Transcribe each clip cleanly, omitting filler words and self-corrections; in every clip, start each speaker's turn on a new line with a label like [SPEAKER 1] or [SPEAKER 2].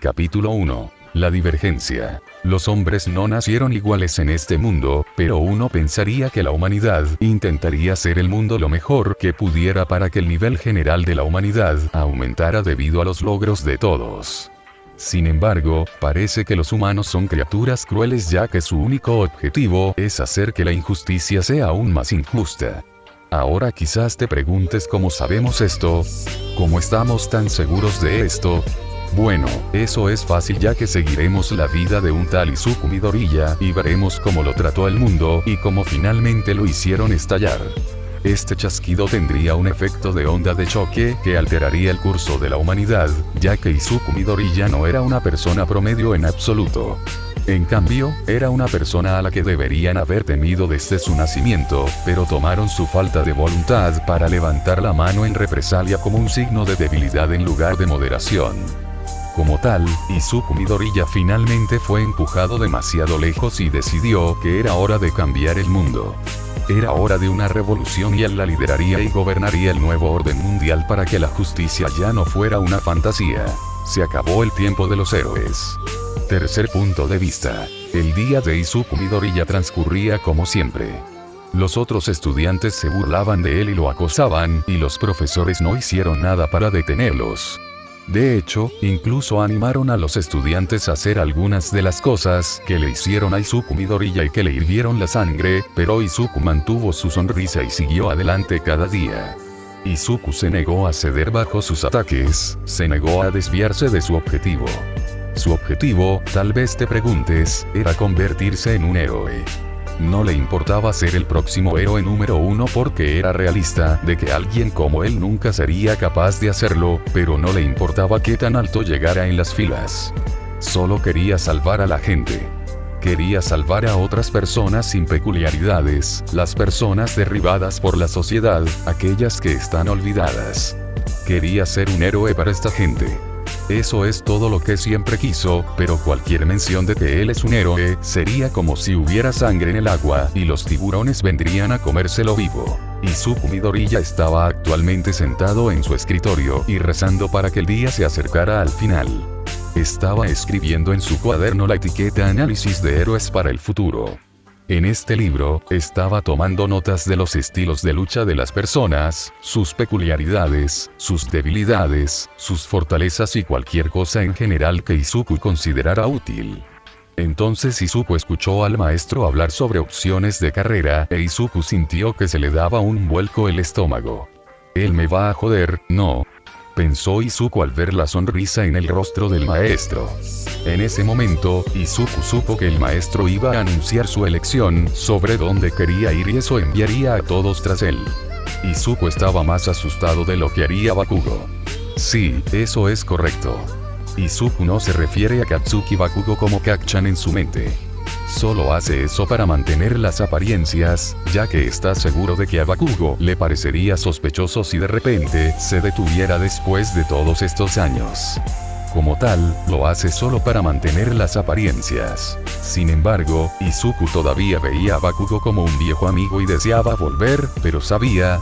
[SPEAKER 1] Capítulo 1. La divergencia. Los hombres no nacieron iguales en este mundo, pero uno pensaría que la humanidad intentaría hacer el mundo lo mejor que pudiera para que el nivel general de la humanidad aumentara debido a los logros de todos. Sin embargo, parece que los humanos son criaturas crueles, ya que su único objetivo es hacer que la injusticia sea aún más injusta. Ahora quizás te preguntes cómo sabemos esto, cómo estamos tan seguros de esto. Bueno, eso es fácil, ya que seguiremos la vida de un tal Izuku Midoriya y veremos cómo lo trató el mundo y cómo finalmente lo hicieron estallar. Este chasquido tendría un efecto de onda de choque que alteraría el curso de la humanidad, ya que Izuku Midoriya no era una persona promedio en absoluto. En cambio, era una persona a la que deberían haber temido desde su nacimiento, pero tomaron su falta de voluntad para levantar la mano en represalia como un signo de debilidad en lugar de moderación. Como tal, Izuku Midoriya finalmente fue empujado demasiado lejos y decidió que era hora de cambiar el mundo. Era hora de una revolución y él la lideraría y gobernaría el nuevo orden mundial para que la justicia ya no fuera una fantasía. Se acabó el tiempo de los héroes. Tercer punto de vista. El día de Izuku Midoriya transcurría como siempre. Los otros estudiantes se burlaban de él y lo acosaban, y los profesores no hicieron nada para detenerlos. De hecho, incluso animaron a los estudiantes a hacer algunas de las cosas que le hicieron a Izuku Midoriya y que le hirvieron la sangre, pero Izuku mantuvo su sonrisa y siguió adelante cada día. Izuku se negó a ceder bajo sus ataques, se negó a desviarse de su objetivo. Su objetivo, tal vez te preguntes, era convertirse en un héroe. No le importaba ser el próximo héroe número 1 porque era realista de que alguien como él nunca sería capaz de hacerlo, pero no le importaba qué tan alto llegara en las filas. Solo quería salvar a la gente. Quería salvar a otras personas sin peculiaridades, las personas derribadas por la sociedad, aquellas que están olvidadas. Quería ser un héroe para esta gente. Eso es todo lo que siempre quiso, pero cualquier mención de que él es un héroe sería como si hubiera sangre en el agua y los tiburones vendrían a comérselo vivo. Izuku Midoriya estaba actualmente sentado en su escritorio y rezando para que el día se acercara al final. Estaba escribiendo en su cuaderno la etiqueta Análisis de héroes para el futuro. En este libro, estaba tomando notas de los estilos de lucha de las personas, sus peculiaridades, sus debilidades, sus fortalezas y cualquier cosa en general que Izuku considerara útil. Entonces Izuku escuchó al maestro hablar sobre opciones de carrera e Izuku sintió que se le daba un vuelco el estómago. «Él me va a joder, ¿no?», pensó Izuku al ver la sonrisa en el rostro del maestro. En ese momento, Izuku supo que el maestro iba a anunciar su elección sobre dónde quería ir y eso enviaría a todos tras él. Izuku estaba más asustado de lo que haría Bakugo. Sí, eso es correcto. Izuku no se refiere a Katsuki Bakugo como Kacchan en su mente. Solo hace eso para mantener las apariencias, ya que está seguro de que a Bakugo le parecería sospechoso si de repente se detuviera después de todos estos años. Como tal, lo hace solo para mantener las apariencias. Sin embargo, Izuku todavía veía a Bakugo como un viejo amigo y deseaba volver, pero sabía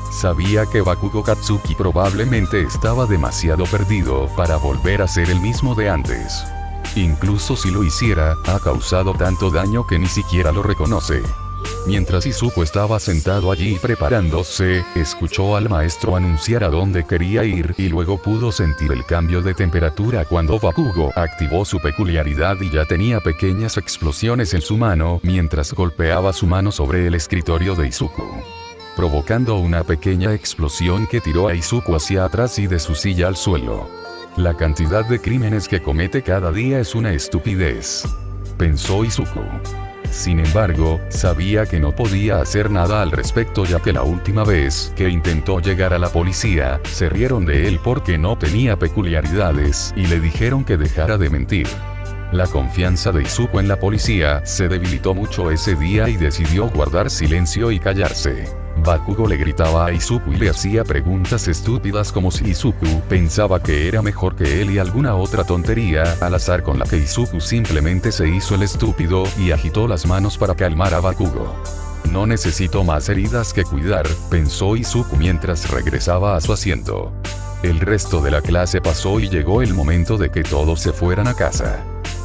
[SPEAKER 1] que Bakugo Katsuki probablemente estaba demasiado perdido para volver a ser el mismo de antes. Incluso si lo hiciera, ha causado tanto daño que ni siquiera lo reconoce. Mientras Izuku estaba sentado allí preparándose, escuchó al maestro anunciar a dónde quería ir y luego pudo sentir el cambio de temperatura cuando Bakugo activó su peculiaridad y ya tenía pequeñas explosiones en su mano mientras golpeaba su mano sobre el escritorio de Izuku, provocando una pequeña explosión que tiró a Izuku hacia atrás y de su silla al suelo. La cantidad de crímenes que comete cada día es una estupidez, pensó Izuku. Sin embargo, sabía que no podía hacer nada al respecto, ya que la última vez que intentó llegar a la policía, se rieron de él porque no tenía peculiaridades y le dijeron que dejara de mentir. La confianza de Izuku en la policía se debilitó mucho ese día y decidió guardar silencio y callarse. Bakugo le gritaba a Izuku y le hacía preguntas estúpidas como si Izuku pensaba que era mejor que él y alguna otra tontería al azar, con la que Izuku simplemente se hizo el estúpido y agitó las manos para calmar a Bakugo. No necesito más heridas que cuidar, pensó Izuku mientras regresaba a su asiento. El resto de la clase pasó y llegó el momento de que todos se fueran a casa.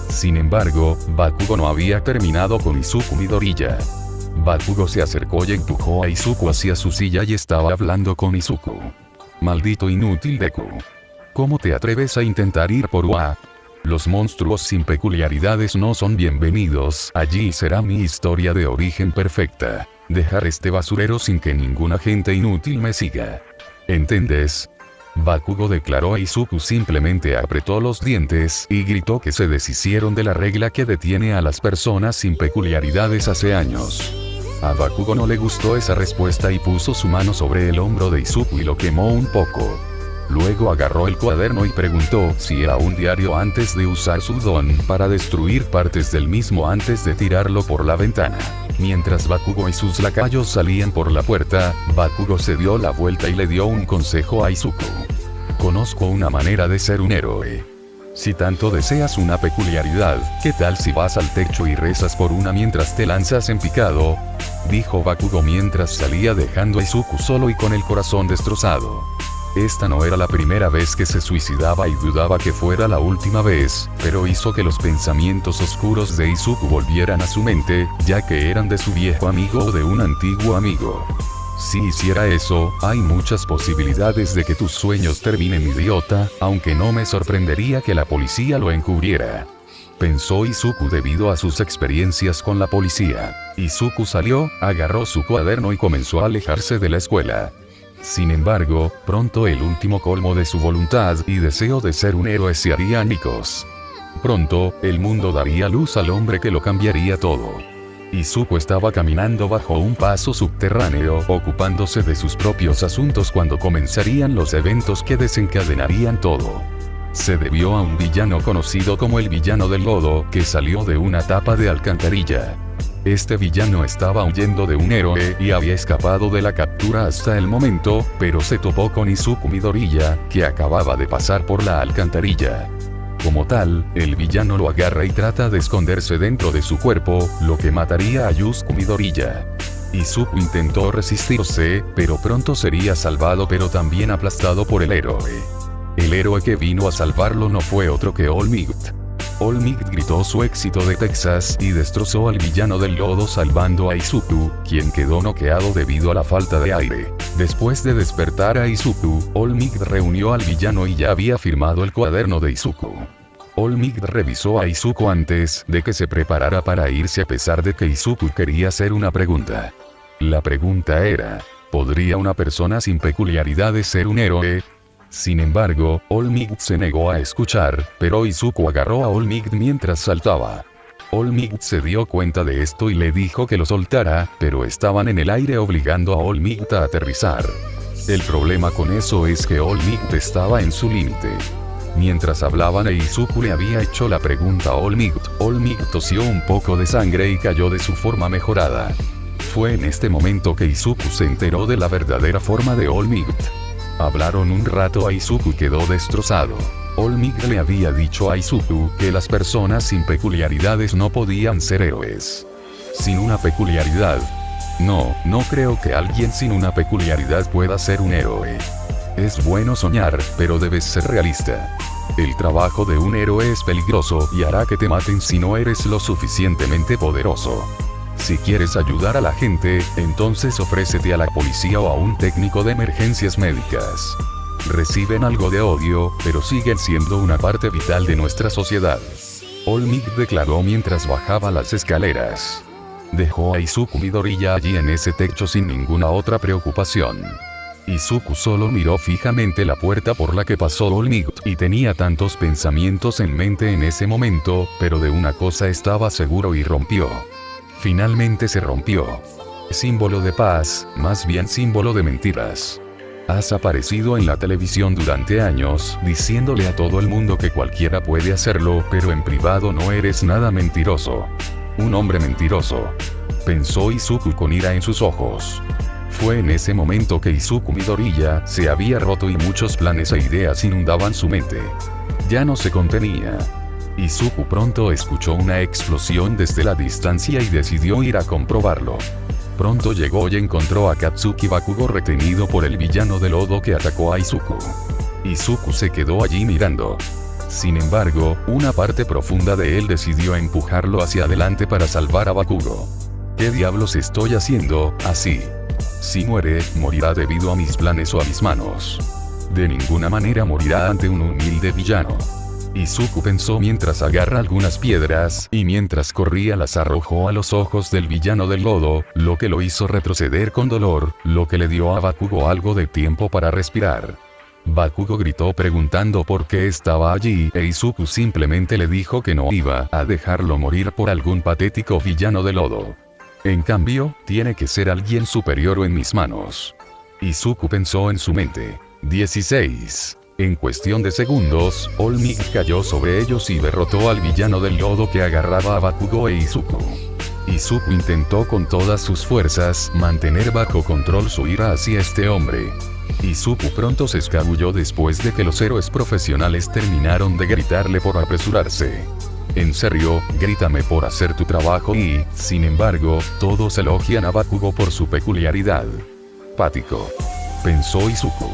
[SPEAKER 1] Sin embargo, Bakugo no había terminado con Izuku Midoriya. Bakugo se acercó y empujó a Izuku hacia su silla y estaba hablando con Izuku. Maldito inútil Deku. ¿Cómo te atreves a intentar ir por UA? Los monstruos sin peculiaridades no son bienvenidos, allí será mi historia de origen perfecta. Dejar este basurero sin que ningún agente inútil me siga. ¿Entiendes? Bakugo declaró a Izuku, simplemente apretó los dientes y gritó que se deshicieron de la regla que detiene a las personas sin peculiaridades hace años. A Bakugo no le gustó esa respuesta y puso su mano sobre el hombro de Izuku y lo quemó un poco. Luego agarró el cuaderno y preguntó si era un diario antes de usar su don para destruir partes del mismo antes de tirarlo por la ventana. Mientras Bakugo y sus lacayos salían por la puerta, Bakugo se dio la vuelta y le dio un consejo a Izuku. Conozco una manera de ser un héroe. Si tanto deseas una peculiaridad, ¿qué tal si vas al techo y rezas por una mientras te lanzas en picado? Dijo Bakugo mientras salía dejando a Izuku solo y con el corazón destrozado. Esta no era la primera vez que se suicidaba y dudaba que fuera la última vez, pero hizo que los pensamientos oscuros de Izuku volvieran a su mente, ya que eran de su viejo amigo o de un antiguo amigo. Si hiciera eso, hay muchas posibilidades de que tus sueños terminen idiota, aunque no me sorprendería que la policía lo encubriera. Pensó Izuku debido a sus experiencias con la policía. Izuku salió, agarró su cuaderno y comenzó a alejarse de la escuela. Sin embargo, pronto el último colmo de su voluntad y deseo de ser un héroe se haría añicos. Pronto, el mundo daría luz al hombre que lo cambiaría todo. Izuku estaba caminando bajo un paso subterráneo, ocupándose de sus propios asuntos cuando comenzarían los eventos que desencadenarían todo. Se debió a un villano conocido como el villano del lodo, que salió de una tapa de alcantarilla. Este villano estaba huyendo de un héroe y había escapado de la captura hasta el momento, pero se topó con Izuku Midoriya, que acababa de pasar por la alcantarilla. Como tal, el villano lo agarra y trata de esconderse dentro de su cuerpo, lo que mataría a Izuku Midoriya. Izuku intentó resistirse, pero pronto sería salvado pero también aplastado por el héroe. El héroe que vino a salvarlo no fue otro que All Might. All Might gritó su éxito de Texas y destrozó al villano del lodo salvando a Izuku, quien quedó noqueado debido a la falta de aire. Después de despertar a Izuku, All Might reunió al villano y ya había firmado el cuaderno de Izuku. All Might revisó a Izuku antes de que se preparara para irse a pesar de que Izuku quería hacer una pregunta. La pregunta era, ¿podría una persona sin peculiaridades ser un héroe? Sin embargo, All Might se negó a escuchar, pero Izuku agarró a All Might mientras saltaba. All Might se dio cuenta de esto y le dijo que lo soltara, pero estaban en el aire obligando a All Might a aterrizar. El problema con eso es que All Might estaba en su límite. Mientras hablaban Izuku le había hecho la pregunta a All Might tosió un poco de sangre y cayó de su forma mejorada. Fue en este momento que Izuku se enteró de la verdadera forma de All Might. Hablaron un rato, Izuku quedó destrozado. All Might le había dicho a Izuku que las personas sin peculiaridades no podían ser héroes. Sin una peculiaridad. No creo que alguien sin una peculiaridad pueda ser un héroe. Es bueno soñar, pero debes ser realista. El trabajo de un héroe es peligroso y hará que te maten si no eres lo suficientemente poderoso. Si quieres ayudar a la gente, entonces ofrécete a la policía o a un técnico de emergencias médicas. Reciben algo de odio, pero siguen siendo una parte vital de nuestra sociedad. All Might declaró mientras bajaba las escaleras. Dejó a Izuku Midoriya allí en ese techo sin ninguna otra preocupación. Izuku solo miró fijamente la puerta por la que pasó All Might y tenía tantos pensamientos en mente en ese momento, pero de una cosa estaba seguro y rompió. Finalmente se rompió. Símbolo de paz, más bien símbolo de mentiras. Has aparecido en la televisión durante años, diciéndole a todo el mundo que cualquiera puede hacerlo, pero en privado no eres nada mentiroso. Un hombre mentiroso. Pensó Izuku con ira en sus ojos. Fue en ese momento que Izuku Midoriya se había roto y muchos planes e ideas inundaban su mente. Ya no se contenía. Izuku pronto escuchó una explosión desde la distancia y decidió ir a comprobarlo. Pronto llegó y encontró a Katsuki Bakugo retenido por el villano de lodo que atacó a Izuku. Izuku se quedó allí mirando. Sin embargo, una parte profunda de él decidió empujarlo hacia adelante para salvar a Bakugo. ¿Qué diablos estoy haciendo así? Si muere, morirá debido a mis planes o a mis manos. De ninguna manera morirá ante un humilde villano. Izuku pensó mientras agarra algunas piedras, y mientras corría las arrojó a los ojos del villano del lodo, lo que lo hizo retroceder con dolor, lo que le dio a Bakugo algo de tiempo para respirar. Bakugo gritó preguntando por qué estaba allí, e Izuku simplemente le dijo que no iba a dejarlo morir por algún patético villano de lodo. En cambio, tiene que ser alguien superior o en mis manos. Izuku pensó en su mente. 16. En cuestión de segundos, All Might cayó sobre ellos y derrotó al villano del lodo que agarraba a Bakugo e Izuku. Izuku intentó con todas sus fuerzas mantener bajo control su ira hacia este hombre. Izuku pronto se escabulló después de que los héroes profesionales terminaron de gritarle por apresurarse. En serio, grítame por hacer tu trabajo y, sin embargo, todos elogian a Bakugo por su peculiaridad. Pático. Pensó Izuku.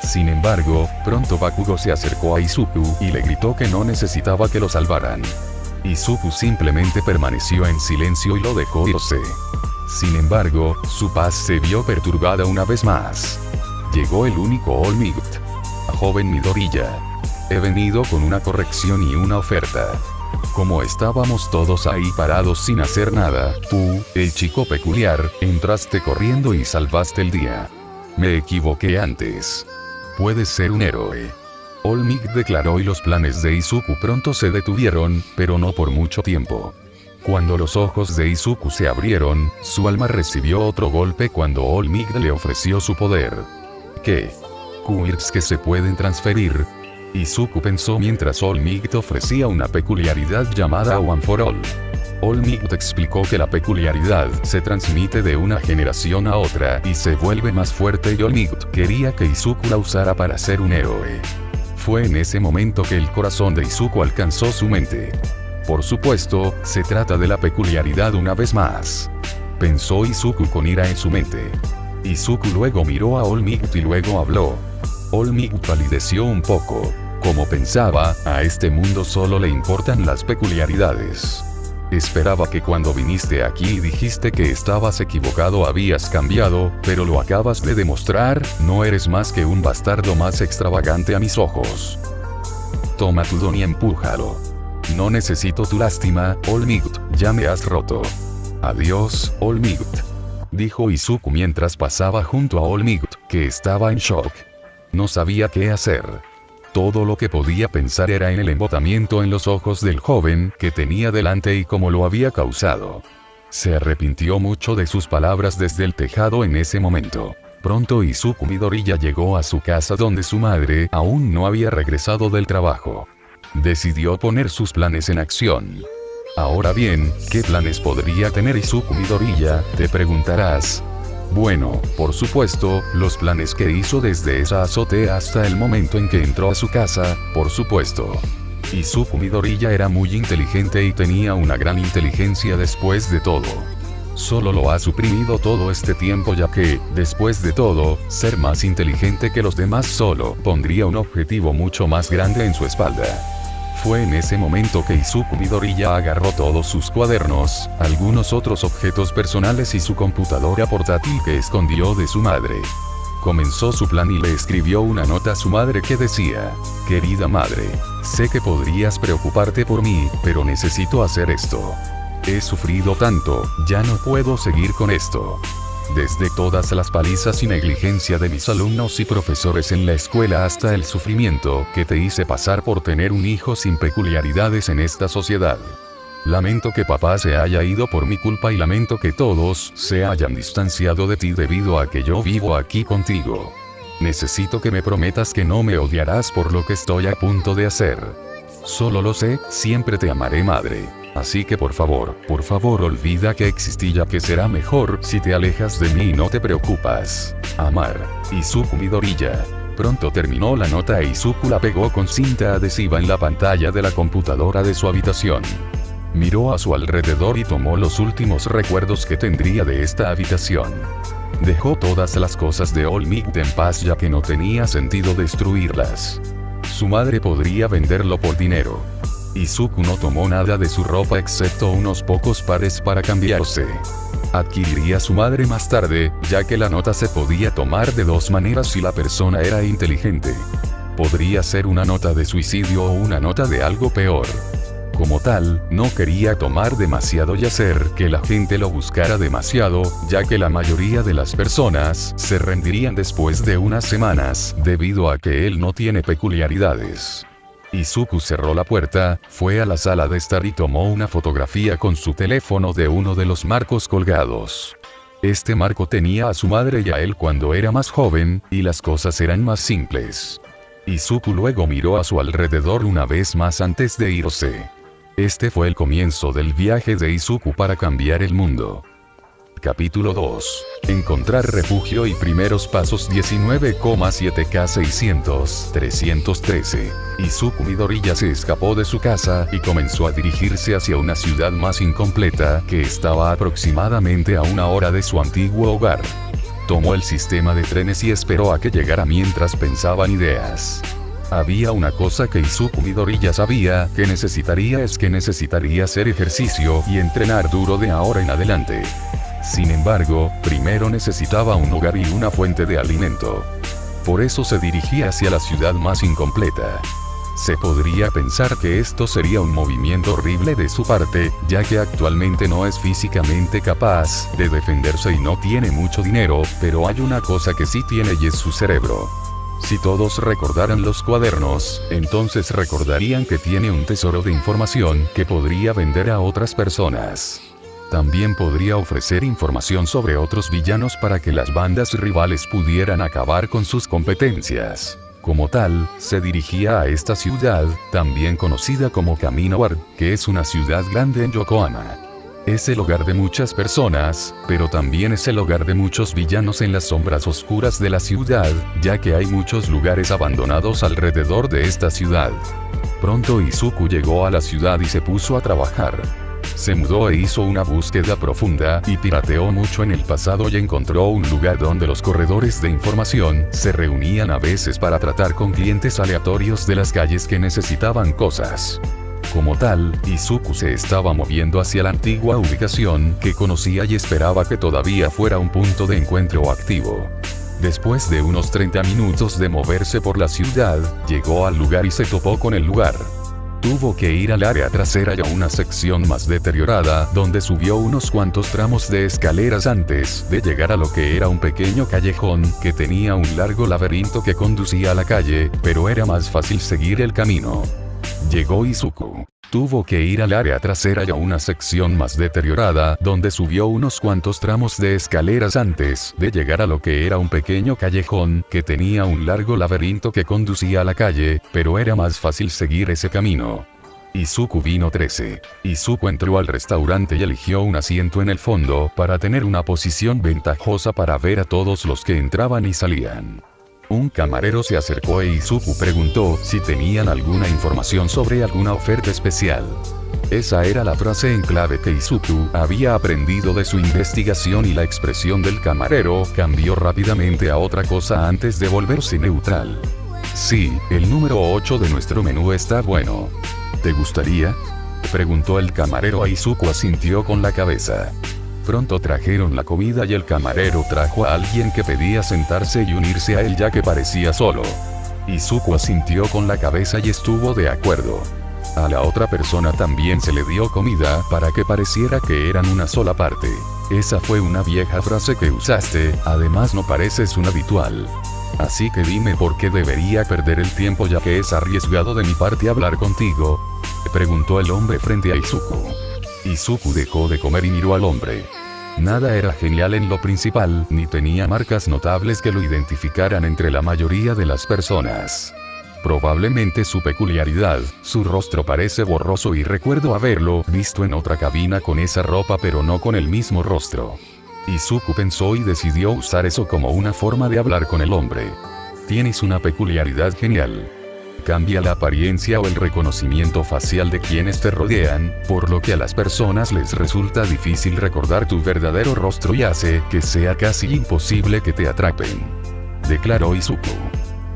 [SPEAKER 1] Sin embargo, pronto Bakugo se acercó a Izuku y le gritó que no necesitaba que lo salvaran. Izuku simplemente permaneció en silencio y lo dejó irse. Sin embargo, su paz se vio perturbada una vez más. Llegó el único All Might. Joven Midoriya. He venido con una corrección y una oferta. Como estábamos todos ahí parados sin hacer nada, tú, el chico peculiar, entraste corriendo y salvaste el día. Me equivoqué antes. Puedes ser un héroe. All Might declaró y los planes de Izuku pronto se detuvieron, pero no por mucho tiempo. Cuando los ojos de Izuku se abrieron, su alma recibió otro golpe cuando All Might le ofreció su poder. ¿Qué? ¿Quirks que se pueden transferir? Izuku pensó mientras All Might ofrecía una peculiaridad llamada One for All. All Might explicó que la peculiaridad se transmite de una generación a otra y se vuelve más fuerte, y All Might quería que Izuku la usara para ser un héroe. Fue en ese momento que el corazón de Izuku alcanzó su mente. Por supuesto, se trata de la peculiaridad una vez más. Pensó Izuku con ira en su mente. Izuku luego miró a All Might y luego habló. All Might palideció un poco. Como pensaba, a este mundo solo le importan las peculiaridades. Esperaba que cuando viniste aquí y dijiste que estabas equivocado habías cambiado, pero lo acabas de demostrar, no eres más que un bastardo más extravagante a mis ojos. Toma tu don y empújalo. No necesito tu lástima, All Might, ya me has roto. Adiós, All Might. Dijo Izuku mientras pasaba junto a All Might, que estaba en shock. No sabía qué hacer. Todo lo que podía pensar era en el embotamiento en los ojos del joven que tenía delante y cómo lo había causado. Se arrepintió mucho de sus palabras desde el tejado en ese momento. Pronto Izuku Midoriya llegó a su casa donde su madre aún no había regresado del trabajo. Decidió poner sus planes en acción. Ahora bien, ¿qué planes podría tener Izuku Midoriya?, te preguntarás. Bueno, por supuesto, los planes que hizo desde esa azotea hasta el momento en que entró a su casa, por supuesto. Izuku Midoriya era muy inteligente y tenía una gran inteligencia después de todo. Solo lo ha suprimido todo este tiempo, ya que, después de todo, ser más inteligente que los demás solo pondría un objetivo mucho más grande en su espalda. Fue en ese momento que Izuku Midoriya agarró todos sus cuadernos, algunos otros objetos personales y su computadora portátil que escondió de su madre. Comenzó su plan y le escribió una nota a su madre que decía: querida madre, sé que podrías preocuparte por mí, pero necesito hacer esto. He sufrido tanto, ya no puedo seguir con esto. Desde todas las palizas y negligencia de mis alumnos y profesores en la escuela hasta el sufrimiento que te hice pasar por tener un hijo sin peculiaridades en esta sociedad. Lamento que papá se haya ido por mi culpa y lamento que todos se hayan distanciado de ti debido a que yo vivo aquí contigo. Necesito que me prometas que no me odiarás por lo que estoy a punto de hacer. Solo lo sé, siempre te amaré, madre. Así que por favor, olvida que existí, ya que será mejor si te alejas de mí y no te preocupas. Amar. Izuku Midoriya. Pronto terminó la nota e Izuku la pegó con cinta adhesiva en la pantalla de la computadora de su habitación. Miró a su alrededor y tomó los últimos recuerdos que tendría de esta habitación. dejó todas las cosas de All Might en paz ya que no tenía sentido destruirlas. Su madre podría venderlo por dinero. Izuku no tomó nada de su ropa excepto unos pocos pares para cambiarse. Adquiriría su madre más tarde, ya que la nota se podía tomar de dos maneras si la persona era inteligente. Podría ser una nota de suicidio o una nota de algo peor. Como tal, no quería tomar demasiado y hacer que la gente lo buscara demasiado, ya que la mayoría de las personas se rendirían después de unas semanas, debido a que él no tiene peculiaridades. Izuku cerró la puerta, fue a la sala de estar y tomó una fotografía con su teléfono de uno de los marcos colgados. Este marco tenía a su madre y a él cuando era más joven, y las cosas eran más simples. Izuku luego miró a su alrededor una vez más antes de irse. Este fue el comienzo del viaje de Izuku para cambiar el mundo. Capítulo 2. Encontrar refugio y primeros pasos 19,7K600-313. Izuku Midoriya se escapó de su casa y comenzó a dirigirse hacia una ciudad más incompleta que estaba aproximadamente a una hora de su antiguo hogar. Tomó el sistema de trenes y esperó a que llegara mientras pensaban ideas. Había una cosa que Izuku Midoriya sabía que necesitaría hacer ejercicio y entrenar duro de ahora en adelante. Sin embargo, primero necesitaba un hogar y una fuente de alimento. Por eso se dirigía hacia la ciudad más incompleta. Se podría pensar que esto sería un movimiento horrible de su parte, ya que actualmente no es físicamente capaz de defenderse y no tiene mucho dinero, pero hay una cosa que sí tiene y es su cerebro. Si todos recordaran los cuadernos, entonces recordarían que tiene un tesoro de información que podría vender a otras personas. También podría ofrecer información sobre otros villanos para que las bandas rivales pudieran acabar con sus competencias. Como tal, se dirigía a esta ciudad, también conocida como Camino War, que es una ciudad grande en Yokohama. Es el hogar de muchas personas, pero también es el hogar de muchos villanos en las sombras oscuras de la ciudad, ya que hay muchos lugares abandonados alrededor de esta ciudad. Pronto Izuku llegó a la ciudad y se puso a trabajar. Se mudó e hizo una búsqueda profunda y pirateó mucho en el pasado y encontró un lugar donde los corredores de información se reunían a veces para tratar con clientes aleatorios de las calles que necesitaban cosas. Como tal, Izuku se estaba moviendo hacia la antigua ubicación que conocía y esperaba que todavía fuera un punto de encuentro activo. Después de unos 30 minutos de moverse por la ciudad, llegó al lugar y se topó con el lugar. Tuvo que ir al área trasera y a una sección más deteriorada, donde subió unos cuantos tramos de escaleras antes de llegar a lo que era un pequeño callejón que tenía un largo laberinto que conducía a la calle, pero era más fácil seguir el camino. Llegó Izuku. Tuvo que ir al área trasera y a una sección más deteriorada, donde subió unos cuantos tramos de escaleras antes de llegar a lo que era un pequeño callejón que tenía un largo laberinto que conducía a la calle, pero era más fácil seguir ese camino. Izuku vino 13. Izuku entró al restaurante y eligió un asiento en el fondo para tener una posición ventajosa para ver a todos los que entraban y salían. Un camarero se acercó e Izuku preguntó si tenían alguna información sobre alguna oferta especial. Esa era la frase en clave que Izuku había aprendido de su investigación y la expresión del camarero cambió rápidamente a otra cosa antes de volverse neutral. Sí, el número 8 de nuestro menú está bueno. ¿Te gustaría?, preguntó el camarero. Izuku asintió con la cabeza. Pronto trajeron la comida y el camarero trajo a alguien que pedía sentarse y unirse a él ya que parecía solo. Izuku asintió con la cabeza y estuvo de acuerdo. A la otra persona también se le dio comida para que pareciera que eran una sola parte. Esa fue una vieja frase que usaste, además no pareces un habitual. Así que dime por qué debería perder el tiempo ya que es arriesgado de mi parte hablar contigo, preguntó el hombre frente a Izuku. Izuku dejó de comer y miró al hombre. Nada era genial en lo principal, ni tenía marcas notables que lo identificaran entre la mayoría de las personas. Probablemente su peculiaridad, su rostro parece borroso y recuerdo haberlo visto en otra cabina con esa ropa pero no con el mismo rostro. Izuku pensó y decidió usar eso como una forma de hablar con el hombre. Tienes una peculiaridad genial. Cambia la apariencia o el reconocimiento facial de quienes te rodean, por lo que a las personas les resulta difícil recordar tu verdadero rostro y hace que sea casi imposible que te atrapen. Declaró Izuku.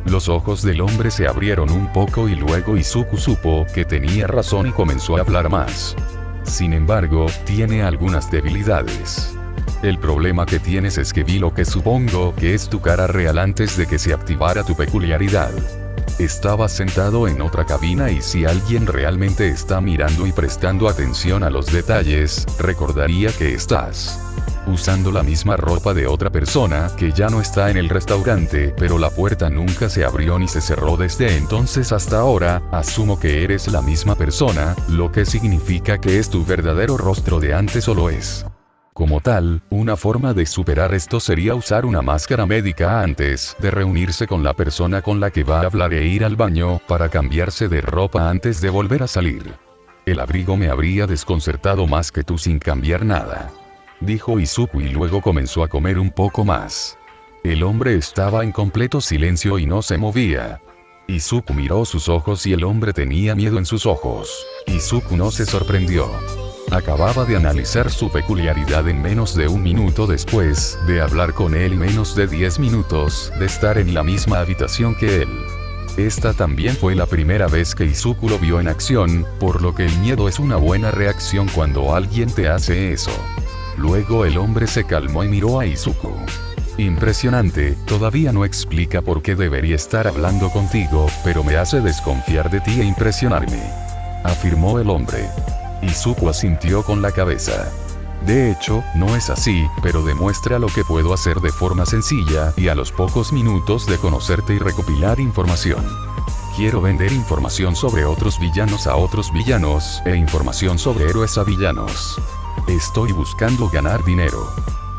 [SPEAKER 1] Los ojos del hombre se abrieron un poco y luego Izuku supo que tenía razón y comenzó a hablar más. Sin embargo, tiene algunas debilidades. El problema que tienes es que vi lo que supongo que es tu cara real antes de que se activara tu peculiaridad. Estabas sentado en otra cabina y si alguien realmente está mirando y prestando atención a los detalles, recordaría que estás usando la misma ropa de otra persona que ya no está en el restaurante, pero la puerta nunca se abrió ni se cerró desde entonces hasta ahora. Asumo que eres la misma persona, lo que significa que es tu verdadero rostro de antes o lo es. Como tal, una forma de superar esto sería usar una máscara médica antes de reunirse con la persona con la que va a hablar e ir al baño para cambiarse de ropa antes de volver a salir. El abrigo me habría desconcertado más que tú sin cambiar nada, dijo Izuku y luego comenzó a comer un poco más. El hombre estaba en completo silencio y no se movía. Izuku miró sus ojos y el hombre tenía miedo en sus ojos. Izuku no se sorprendió. Acababa de analizar su peculiaridad en menos de un minuto después de hablar con él y menos de 10 minutos de estar en la misma habitación que él. Esta también fue la primera vez que Izuku lo vio en acción, por lo que el miedo es una buena reacción cuando alguien te hace eso. Luego el hombre se calmó y miró a Izuku. Impresionante, todavía no explica por qué debería estar hablando contigo, pero me hace desconfiar de ti e impresionarme, afirmó el hombre. Izuku asintió con la cabeza. De hecho, no es así, pero demuestra lo que puedo hacer de forma sencilla y a los pocos minutos de conocerte y recopilar información. Quiero vender información sobre otros villanos a otros villanos, e información sobre héroes a villanos. Estoy buscando ganar dinero.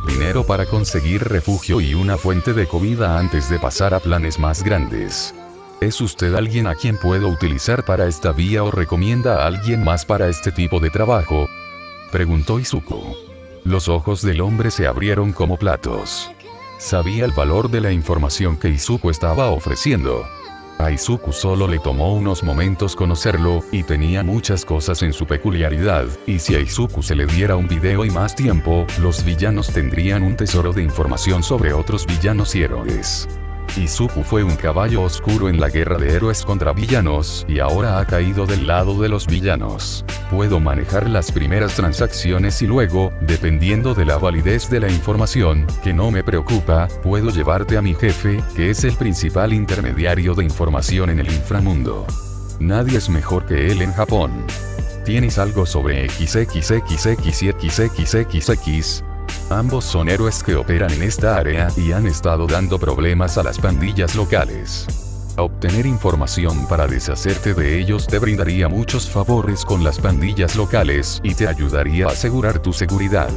[SPEAKER 1] Dinero para conseguir refugio y una fuente de comida antes de pasar a planes más grandes. ¿Es usted alguien a quien puedo utilizar para esta vía o recomienda a alguien más para este tipo de trabajo?, preguntó Izuku. Los ojos del hombre se abrieron como platos. Sabía el valor de la información que Izuku estaba ofreciendo. A Izuku solo le tomó unos momentos conocerlo, y tenía muchas cosas en su peculiaridad, y si a Izuku se le diera un video y más tiempo, los villanos tendrían un tesoro de información sobre otros villanos y héroes. Izuku fue un caballo oscuro en la guerra de héroes contra villanos, y ahora ha caído del lado de los villanos. Puedo manejar las primeras transacciones y luego, dependiendo de la validez de la información, que no me preocupa, puedo llevarte a mi jefe, que es el principal intermediario de información en el inframundo. Nadie es mejor que él en Japón. ¿Tienes algo sobre XXXX y XXXX? Ambos son héroes que operan en esta área y han estado dando problemas a las pandillas locales. Obtener información para deshacerte de ellos te brindaría muchos favores con las pandillas locales y te ayudaría a asegurar tu seguridad.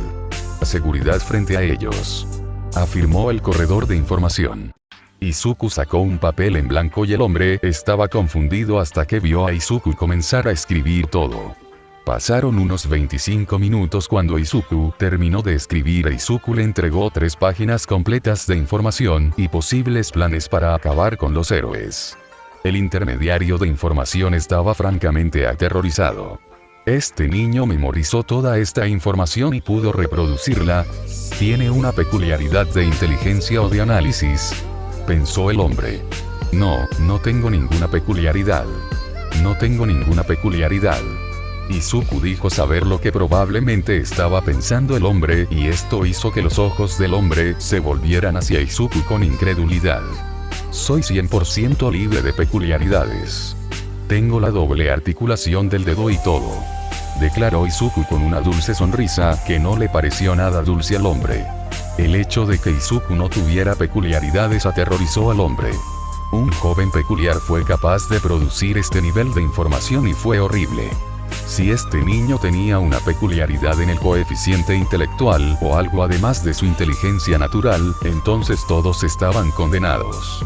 [SPEAKER 1] Seguridad frente a ellos, afirmó el corredor de información. Izuku sacó un papel en blanco y el hombre estaba confundido hasta que vio a Izuku comenzar a escribir todo. Pasaron unos 25 minutos cuando Izuku terminó de escribir e Izuku le entregó 3 páginas completas de información y posibles planes para acabar con los héroes. El intermediario de información estaba francamente aterrorizado. Este niño memorizó toda esta información y pudo reproducirla. ¿Tiene una peculiaridad de inteligencia o de análisis?, pensó el hombre. No, no tengo ninguna peculiaridad. No tengo ninguna peculiaridad. Izuku dijo saber lo que probablemente estaba pensando el hombre y esto hizo que los ojos del hombre se volvieran hacia Izuku con incredulidad. Soy 100% libre de peculiaridades. Tengo la doble articulación del dedo y todo, declaró Izuku con una dulce sonrisa que no le pareció nada dulce al hombre. El hecho de que Izuku no tuviera peculiaridades aterrorizó al hombre. Un joven peculiar fue capaz de producir este nivel de información y fue horrible. Si este niño tenía una peculiaridad en el coeficiente intelectual o algo además de su inteligencia natural, entonces todos estaban condenados.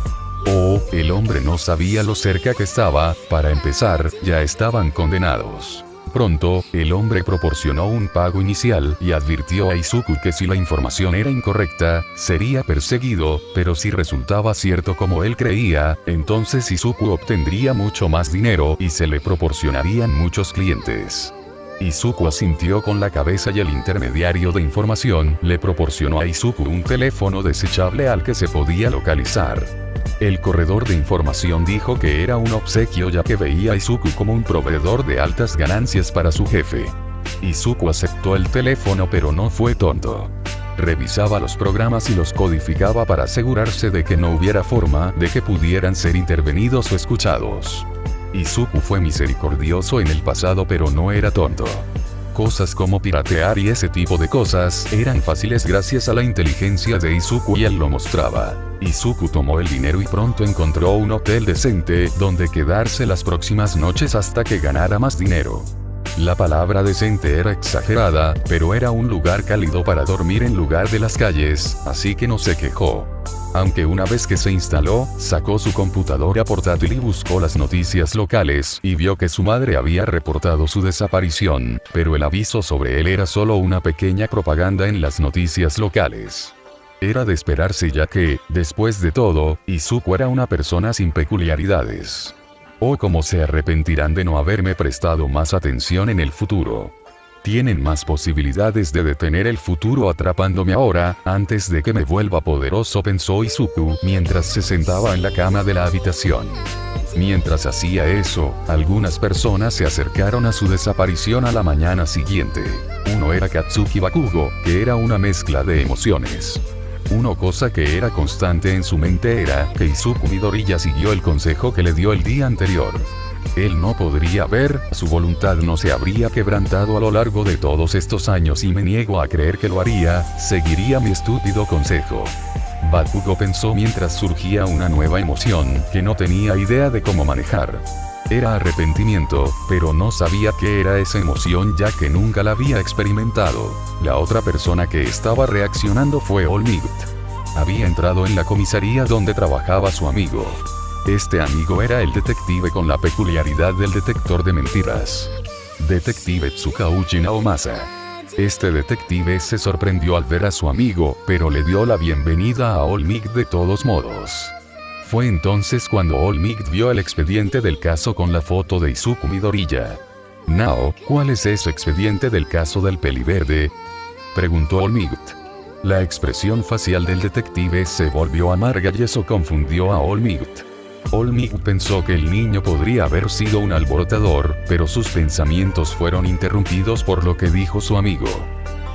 [SPEAKER 1] El hombre no sabía lo cerca que estaba. Para empezar, ya estaban condenados. pronto, el hombre proporcionó un pago inicial y advirtió a Izuku que si la información era incorrecta, sería perseguido, pero si resultaba cierto como él creía, entonces Izuku obtendría mucho más dinero y se le proporcionarían muchos clientes. Izuku asintió con la cabeza y el intermediario de información le proporcionó a Izuku un teléfono desechable al que se podía localizar. El corredor de información dijo que era un obsequio ya que veía a Izuku como un proveedor de altas ganancias para su jefe. Izuku aceptó el teléfono pero no fue tonto. Revisaba los programas y los codificaba para asegurarse de que no hubiera forma de que pudieran ser intervenidos o escuchados. Izuku fue misericordioso en el pasado pero no era tonto. Cosas como piratear y ese tipo de cosas eran fáciles gracias a la inteligencia de Izuku y él lo mostraba. Izuku tomó el dinero y pronto encontró un hotel decente donde quedarse las próximas noches hasta que ganara más dinero. La palabra decente era exagerada, pero era un lugar cálido para dormir en lugar de las calles, así que no se quejó. Aunque una vez que se instaló, sacó su computadora portátil y buscó las noticias locales, y vio que su madre había reportado su desaparición, pero el aviso sobre él era solo una pequeña propaganda en las noticias locales. Era de esperarse ya que, después de todo, Izuku era una persona sin peculiaridades. Oh, cómo se arrepentirán de no haberme prestado más atención en el futuro. Tienen más posibilidades de detener el futuro atrapándome ahora, antes de que me vuelva poderoso, pensó Izuku, mientras se sentaba en la cama de la habitación. Mientras hacía eso, algunas personas se acercaron a su desaparición a la mañana siguiente. Uno era Katsuki Bakugo, que era una mezcla de emociones. Una cosa que era constante en su mente era que Izuku Midoriya siguió el consejo que le dio el día anterior. Él no podría ver, su voluntad no se habría quebrantado a lo largo de todos estos años y me niego a creer que lo haría, seguiría mi estúpido consejo. Bakugo pensó mientras surgía una nueva emoción que no tenía idea de cómo manejar. Era arrepentimiento, pero no sabía qué era esa emoción ya que nunca la había experimentado. La otra persona que estaba reaccionando fue All Might. Había entrado en la comisaría donde trabajaba su amigo. Este amigo era el detective con la peculiaridad del detector de mentiras. Detective Tsukauchi Naomasa. Este detective se sorprendió al ver a su amigo, pero le dio la bienvenida a All Might de todos modos. Fue entonces cuando All Might vio el expediente del caso con la foto de Izuku Midoriya. Nao, ¿cuál es ese expediente del caso del peliverde?, preguntó All Might. La expresión facial del detective se volvió amarga y eso confundió a All Might. All Might pensó que el niño podría haber sido un alborotador, pero sus pensamientos fueron interrumpidos por lo que dijo su amigo.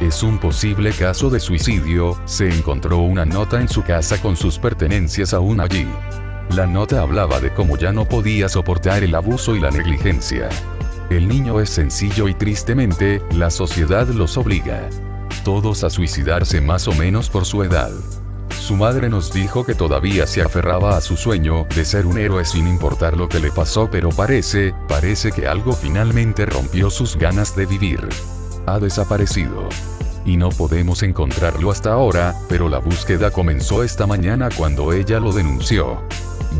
[SPEAKER 1] Es un posible caso de suicidio, se encontró una nota en su casa con sus pertenencias aún allí. La nota hablaba de cómo ya no podía soportar el abuso y la negligencia. El niño es sencillo y tristemente, la sociedad los obliga. Todos a suicidarse más o menos por su edad. Su madre nos dijo que todavía se aferraba a su sueño de ser un héroe sin importar lo que le pasó, pero parece que algo finalmente rompió sus ganas de vivir. Ha desaparecido. Y no podemos encontrarlo hasta ahora, pero la búsqueda comenzó esta mañana cuando ella lo denunció.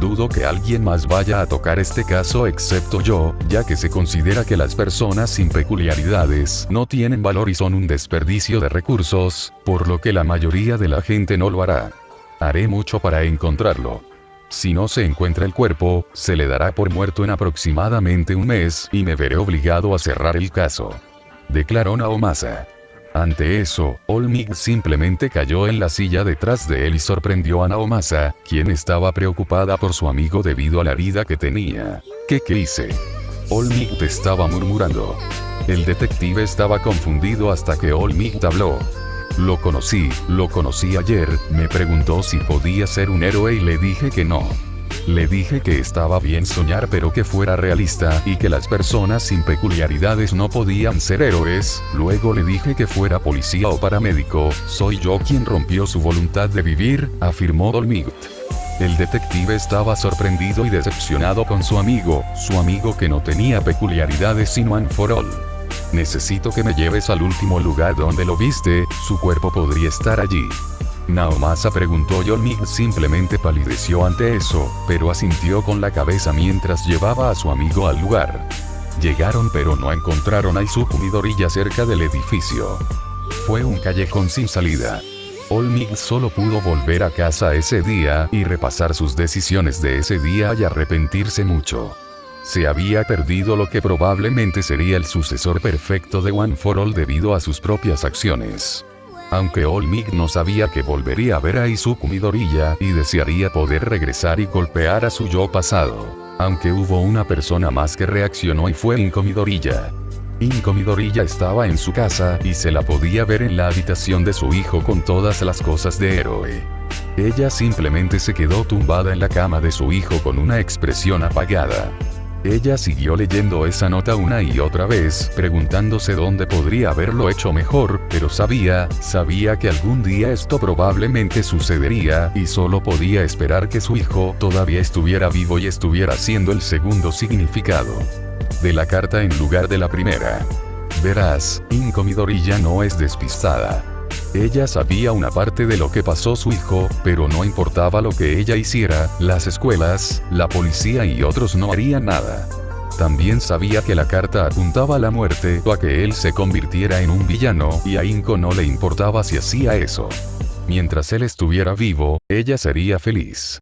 [SPEAKER 1] Dudo que alguien más vaya a tocar este caso excepto yo, ya que se considera que las personas sin peculiaridades no tienen valor y son un desperdicio de recursos, por lo que la mayoría de la gente no lo hará. Haré mucho para encontrarlo. Si no se encuentra el cuerpo, se le dará por muerto en aproximadamente un mes y me veré obligado a cerrar el caso, declaró Naomasa. Ante eso, All Might simplemente cayó en la silla detrás de él y sorprendió a Naomasa, quien estaba preocupada por su amigo debido a la herida que tenía. ¿Qué hice? All Might estaba murmurando. El detective estaba confundido hasta que All Might habló. Lo conocí ayer, me preguntó si podía ser un héroe y le dije que no. Le dije que estaba bien soñar pero que fuera realista y que las personas sin peculiaridades no podían ser héroes, luego le dije que fuera policía o paramédico, soy yo quien rompió su voluntad de vivir, afirmó All Might. El detective estaba sorprendido y decepcionado con su amigo que no tenía peculiaridades sino one for all. Necesito que me lleves al último lugar donde lo viste, su cuerpo podría estar allí. Naomasa preguntó y All Might simplemente palideció ante eso, pero asintió con la cabeza mientras llevaba a su amigo al lugar. Llegaron pero no encontraron a Izuku Midoriya cerca del edificio. Fue un callejón sin salida. All Might solo pudo volver a casa ese día y repasar sus decisiones de ese día y arrepentirse mucho. Se había perdido lo que probablemente sería el sucesor perfecto de One for All debido a sus propias acciones. Aunque All Might no sabía que volvería a ver a Izuku Midoriya y desearía poder regresar y golpear a su yo pasado. Aunque hubo una persona más que reaccionó y fue Inko Midoriya. Inko Midoriya estaba en su casa y se la podía ver en la habitación de su hijo con todas las cosas de héroe. Ella simplemente se quedó tumbada en la cama de su hijo con una expresión apagada. Ella siguió leyendo esa nota una y otra vez, preguntándose dónde podría haberlo hecho mejor, pero sabía que algún día esto probablemente sucedería, y solo podía esperar que su hijo todavía estuviera vivo y estuviera haciendo el segundo significado de la carta en lugar de la primera. Verás, Inko Midoriya no es despistada. Ella sabía una parte de lo que pasó su hijo, pero no importaba lo que ella hiciera, las escuelas, la policía y otros no harían nada. También sabía que la carta apuntaba a la muerte o a que él se convirtiera en un villano, y a Inko no le importaba si hacía eso. Mientras él estuviera vivo, ella sería feliz.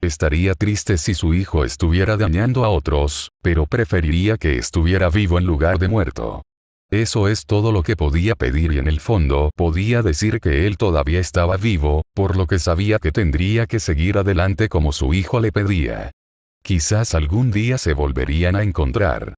[SPEAKER 1] Estaría triste si su hijo estuviera dañando a otros, pero preferiría que estuviera vivo en lugar de muerto. Eso es todo lo que podía pedir y en el fondo podía decir que él todavía estaba vivo, por lo que sabía que tendría que seguir adelante como su hijo le pedía. Quizás algún día se volverían a encontrar.